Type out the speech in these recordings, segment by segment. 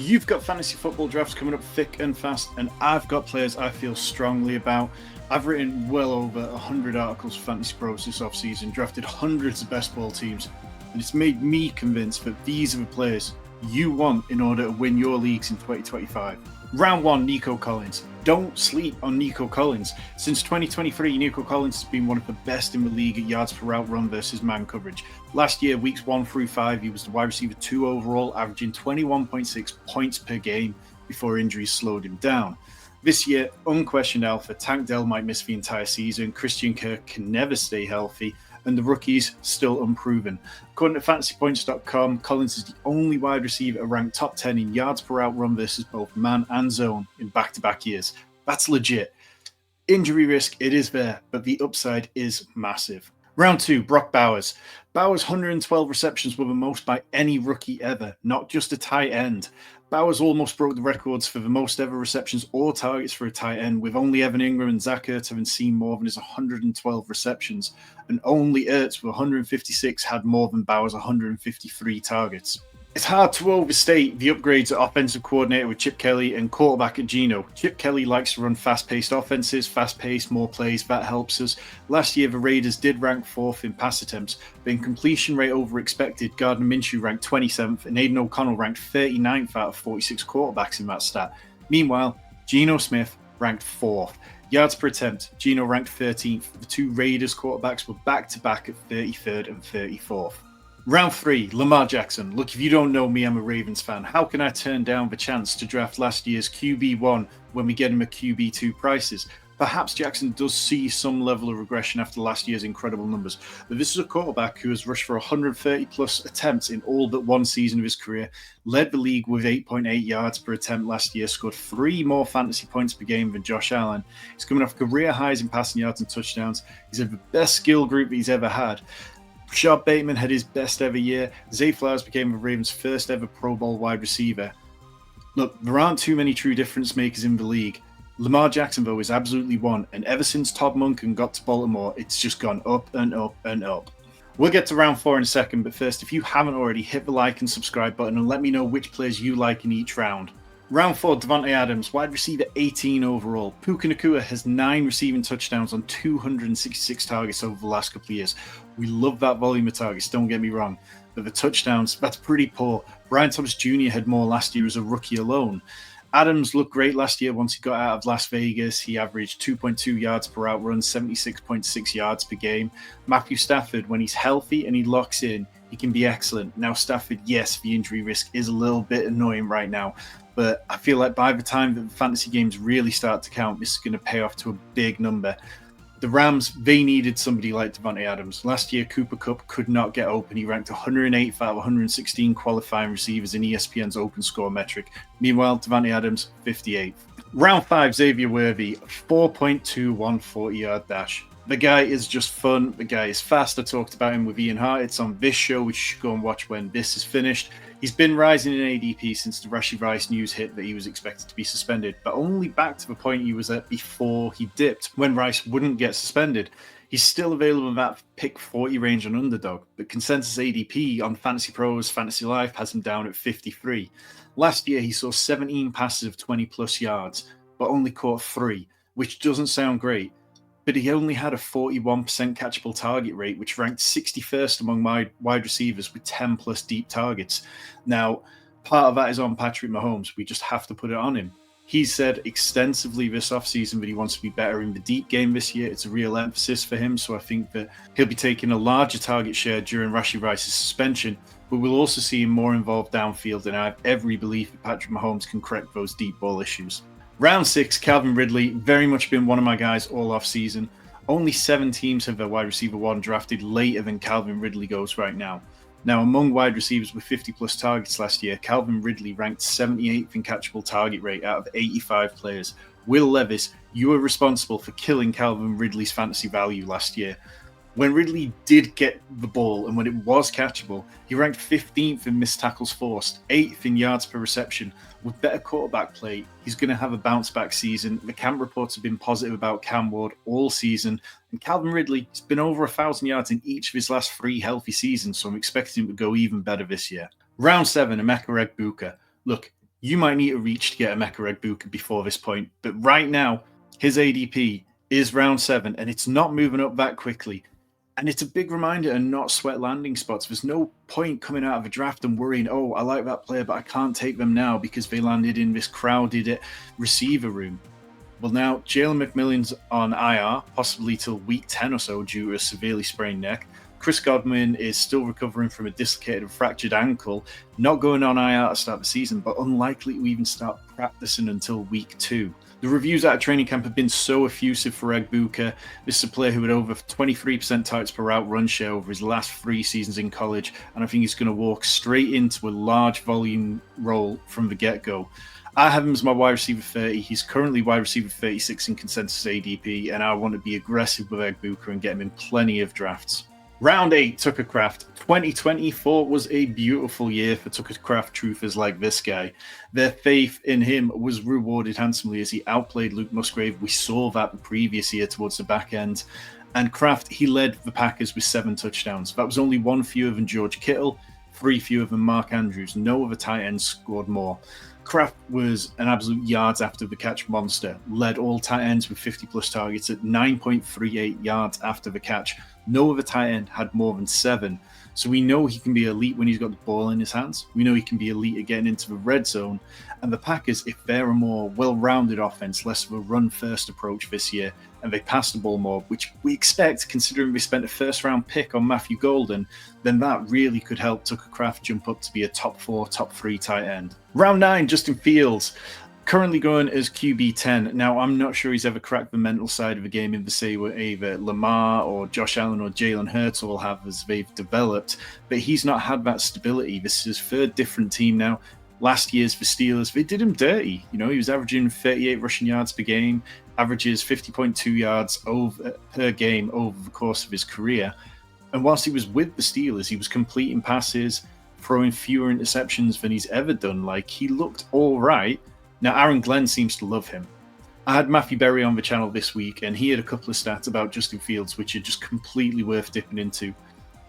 You've got fantasy football drafts coming up thick and fast, and I've got players I feel strongly about. I've written well over 100 articles for Fantasy Pros this offseason, drafted hundreds of best ball teams, and it's made me convinced that these are the players you want in order to win your leagues in 2025. Round 1, Nico Collins. Don't sleep on Nico Collins. Since 2023, Nico Collins has been one of the best in the league at yards per route run versus man coverage. Last year, weeks 1 through 5, he was the wide receiver 2 overall, averaging 21.6 points per game before injuries slowed him down. This year, unquestioned alpha, Tank Dell might miss the entire season, Christian Kirk can never stay healthy, and the rookies still unproven. According to fantasypoints.com, Collins is the only wide receiver ranked top 10 in yards per route run versus both man and zone in back-to-back years. That's legit. Injury risk, it is there, but the upside is massive. Round 2, Brock Bowers. Bowers' 112 receptions were the most by any rookie ever, not just a tight end. Bowers almost broke the records for the most ever receptions or targets for a tight end, with only Evan Ingram and Zach Ertz having seen more than his 112 receptions, and only Ertz with 156 had more than Bowers' 153 targets. It's hard to overstate the upgrades at offensive coordinator with Chip Kelly and quarterback at Geno. Chip Kelly likes to run fast-paced offenses, fast-paced, more plays, that helps us. Last year, the Raiders did rank 4th in pass attempts, but in completion rate over expected, Gardner Minshew ranked 27th and Aiden O'Connell ranked 39th out of 46 quarterbacks in that stat. Meanwhile, Geno Smith ranked 4th. Yards per attempt, Geno ranked 13th. The two Raiders quarterbacks were back-to-back at 33rd and 34th. Round 3, Lamar Jackson. Look, if you don't know me, I'm a Ravens fan. How can I turn down the chance to draft last year's QB1 when we get him at QB2 prices? Perhaps Jackson does see some level of regression after last year's incredible numbers, but this is a quarterback who has rushed for 130 plus attempts in all but one season of his career, led the league with 8.8 yards per attempt last year, scored 3 more fantasy points per game than Josh Allen. He's coming off career highs in passing yards and touchdowns. He's had the best skill group that he's ever had. Rashad Bateman had his best ever year. Zay Flowers became the Ravens' first ever Pro Bowl wide receiver. Look, there aren't too many true difference makers in the league. Lamar Jackson, though, is absolutely one, and ever since Todd Monken got to Baltimore, it's just gone up and up and up. We'll get to round 4 in a second, but first, if you haven't already, hit the like and subscribe button and let me know which players you like in each round. Round 4, Davante Adams, wide receiver 18 overall. Puka Nacua has 9 receiving touchdowns on 266 targets over the last couple of years. We love that volume of targets, don't get me wrong, but the touchdowns, that's pretty poor. Brian Thomas Jr. had more last year as a rookie alone. Adams looked great last year once he got out of Las Vegas. He averaged 2.2 yards per route run, 76.6 yards per game. Matthew Stafford, when he's healthy and he locks in, he can be excellent. Now Stafford, yes, the injury risk is a little bit annoying right now, but I feel like by the time that the fantasy games really start to count, this is going to pay off to a big number. The Rams, they needed somebody like Davante Adams. Last year, Cooper Kupp could not get open. He ranked 108th out of 116 qualifying receivers in ESPN's open score metric. Meanwhile, Davante Adams, 58th. Round 5, Xavier Worthy, 4.21 40-yard dash. The guy is just fun. The guy is fast. I talked about him with Ian Hart. It's on this show, which you should go and watch when this is finished. He's been rising in ADP since the Rashee Rice news hit that he was expected to be suspended, but only back to the point he was at before he dipped, when Rice wouldn't get suspended. He's still available in that pick 40 range on Underdog, but consensus ADP on Fantasy Pros, Fantasy Life has him down at 53. Last year, he saw 17 passes of 20-plus yards, but only caught 3, which doesn't sound great. But he only had a 41% catchable target rate, which ranked 61st among my wide receivers with 10-plus deep targets. Now, part of that is on Patrick Mahomes. We just have to put it on him. He said extensively this offseason that he wants to be better in the deep game this year. It's a real emphasis for him, so I think that he'll be taking a larger target share during Rashee Rice's suspension, but we'll also see him more involved downfield, and I have every belief that Patrick Mahomes can correct those deep ball issues. Round 6, Calvin Ridley, very much been one of my guys all off-season. Only 7 teams have their wide receiver 1 drafted later than Calvin Ridley goes right now. Now, among wide receivers with 50-plus targets last year, Calvin Ridley ranked 78th in catchable target rate out of 85 players. Will Levis, you were responsible for killing Calvin Ridley's fantasy value last year. When Ridley did get the ball and when it was catchable, he ranked 15th in missed tackles forced, 8th in yards per reception. With better quarterback play, he's going to have a bounce-back season. The camp reports have been positive about Cam Ward all season. And Calvin Ridley has been over 1,000 yards in each of his last 3 healthy seasons, so I'm expecting him to go even better this year. Round 7, Emeka Egbuka. Look, You might need to reach to get a Mecha Egbuka before this point, but right now, his ADP is round 7, and it's not moving up that quickly. And it's a big reminder to not sweat landing spots. There's no point coming out of a draft and worrying, oh, I like that player, but I can't take them now because they landed in this crowded receiver room. Well, now Jalen McMillan's on IR, possibly till week 10 or so due to a severely sprained neck. Chris Godwin is still recovering from a dislocated and fractured ankle, not going on IR to start the season, but unlikely to even start practicing until week 2. The reviews out of training camp have been so effusive for Egbuka. This is a player who had over 23% targets per route run share over his last 3 seasons in college, and I think he's going to walk straight into a large volume role from the get-go. I have him as my wide receiver 30. He's currently wide receiver 36 in consensus ADP, and I want to be aggressive with Egbuka and get him in plenty of drafts. Round 8, Tucker Kraft. 2024 was a beautiful year for Tucker Kraft truthers like this guy. Their faith in him was rewarded handsomely as he outplayed Luke Musgrave. We saw that the previous year towards the back end. And Kraft, he led the Packers with 7 touchdowns. That was only 1 fewer than George Kittle, 3 fewer than Mark Andrews. No other tight end scored more. Kraft was an absolute yards after the catch monster, led all tight ends with 50-plus targets at 9.38 yards after the catch. No other tight end had more than 7. So we know he can be elite when he's got the ball in his hands. We know he can be elite at getting into the red zone. And the Packers, if they're a more well-rounded offense, less of a run-first approach this year, and they pass the ball more, which we expect considering we spent a first-round pick on Matthew Golden, then that really could help Tucker Kraft jump up to be a top 4, top 3 tight end. Round 9, Justin Fields. Currently going as QB 10. Now, I'm not sure he's ever cracked the mental side of the game in the same way either Lamar or Josh Allen or Jalen Hurts will have as they've developed, but he's not had that stability. This is his 3rd different team now. Last year's for Steelers, they did him dirty. You know, he was averaging 38 rushing yards per game, averages 50.2 yards per game over the course of his career. And whilst he was with the Steelers, he was completing passes, throwing fewer interceptions than he's ever done. Like, he looked all right. Now, Aaron Glenn seems to love him. I had Matthew Berry on the channel this week, and he had a couple of stats about Justin Fields, which are just completely worth dipping into.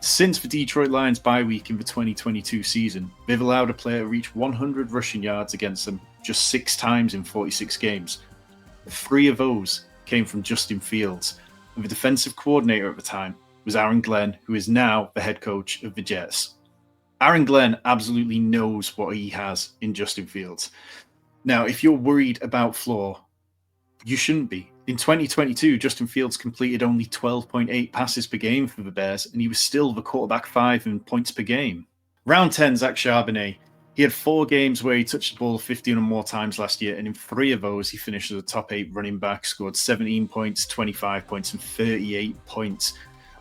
Since the Detroit Lions bye week in the 2022 season, they've allowed a player to reach 100 rushing yards against them just 6 times in 46 games. 3 of those came from Justin Fields, and the defensive coordinator at the time was Aaron Glenn, who is now the head coach of the Jets. Aaron Glenn absolutely knows what he has in Justin Fields. Now, if you're worried about floor, you shouldn't be. In 2022, Justin Fields completed only 12.8 passes per game for the Bears, and he was still the quarterback 5 in points per game. Round 10, Zach Charbonnet. He had 4 games where he touched the ball 15 or more times last year, and in 3 of those, he finished as a top 8 running back, scored 17 points, 25 points, and 38 points.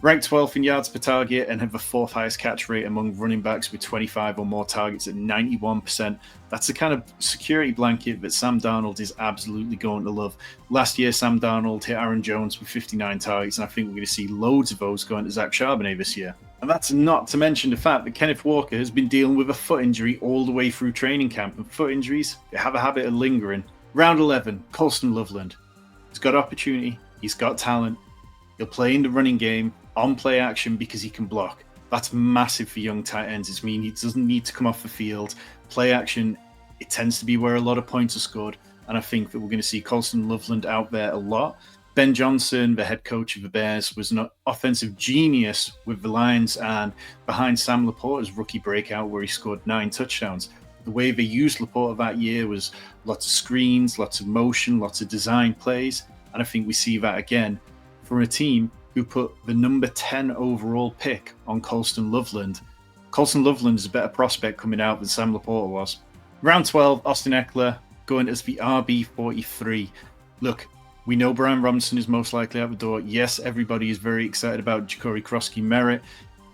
Ranked 12th in yards per target and have the 4th highest catch rate among running backs with 25 or more targets at 91%. That's the kind of security blanket that Sam Darnold is absolutely going to love. Last year, Sam Darnold hit Aaron Jones with 59 targets, and I think we're going to see loads of those going to Zach Charbonnet this year. And that's not to mention the fact that Kenneth Walker has been dealing with a foot injury all the way through training camp, and foot injuries, they have a habit of lingering. Round 11, Colston Loveland. He's got opportunity, he's got talent, he'll play in the running game, on play action because he can block. That's massive for young tight ends. It's mean he doesn't need to come off the field. Play action, it tends to be where a lot of points are scored. And I think that we're going to see Colston Loveland out there a lot. Ben Johnson, the head coach of the Bears, was an offensive genius with the Lions, and behind Sam Laporta's rookie breakout where he scored 9 touchdowns. The way they used Laporta that year was lots of screens, lots of motion, lots of design plays. And I think we see that again from a team who put the number 10 overall pick on Colston Loveland. Colston Loveland is a better prospect coming out than Sam Laporta was. Round 12, Austin Eckler going as the RB43. Look, we know Brian Robinson is most likely out the door. Yes, everybody is very excited about Ja'Cory Krosky-Merritt.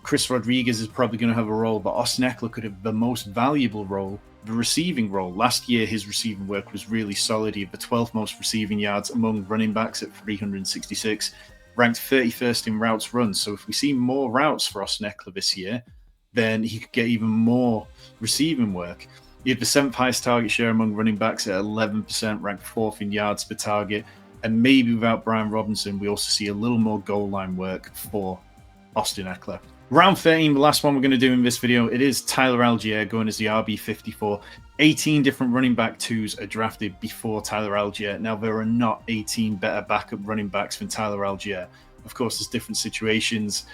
Chris Rodriguez is probably going to have a role, but Austin Eckler could have the most valuable role, the receiving role. Last year, his receiving work was really solid. He had the 12th most receiving yards among running backs at 366. Ranked 31st in routes run. So if we see more routes for Austin Eckler this year, then he could get even more receiving work. He had the 7th highest target share among running backs at 11%, ranked 4th in yards per target. And maybe without Brian Robinson, we also see a little more goal line work for Austin Eckler. Round 13, the last one we're going to do in this video, it is Tyler Algier going as the RB54. 18 different running back twos are drafted before Tyler Algier. Now, there are not 18 better backup running backs than Tyler Algier. Of course, there's different situations,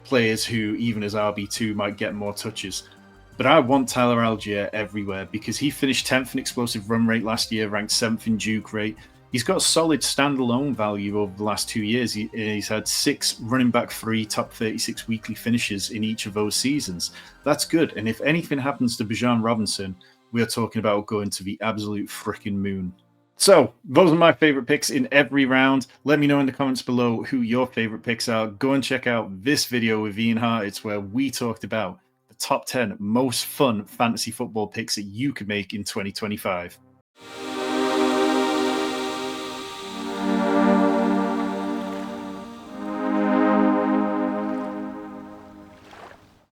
players who, even as RB2, might get more touches. But I want Tyler Algier everywhere because he finished 10th in explosive run rate last year, ranked 7th in juke rate. He's got solid standalone value over the last 2 years. He's had 6 running back 3 top 36 weekly finishes in each of those seasons. That's good. And if anything happens to Bijan Robinson, we are talking about going to the absolute freaking moon. So those are my favorite picks in every round. Let me know in the comments below who your favorite picks are. Go and check out this video with Ian Hart. It's where we talked about the top 10 most fun fantasy football picks that you could make in 2025.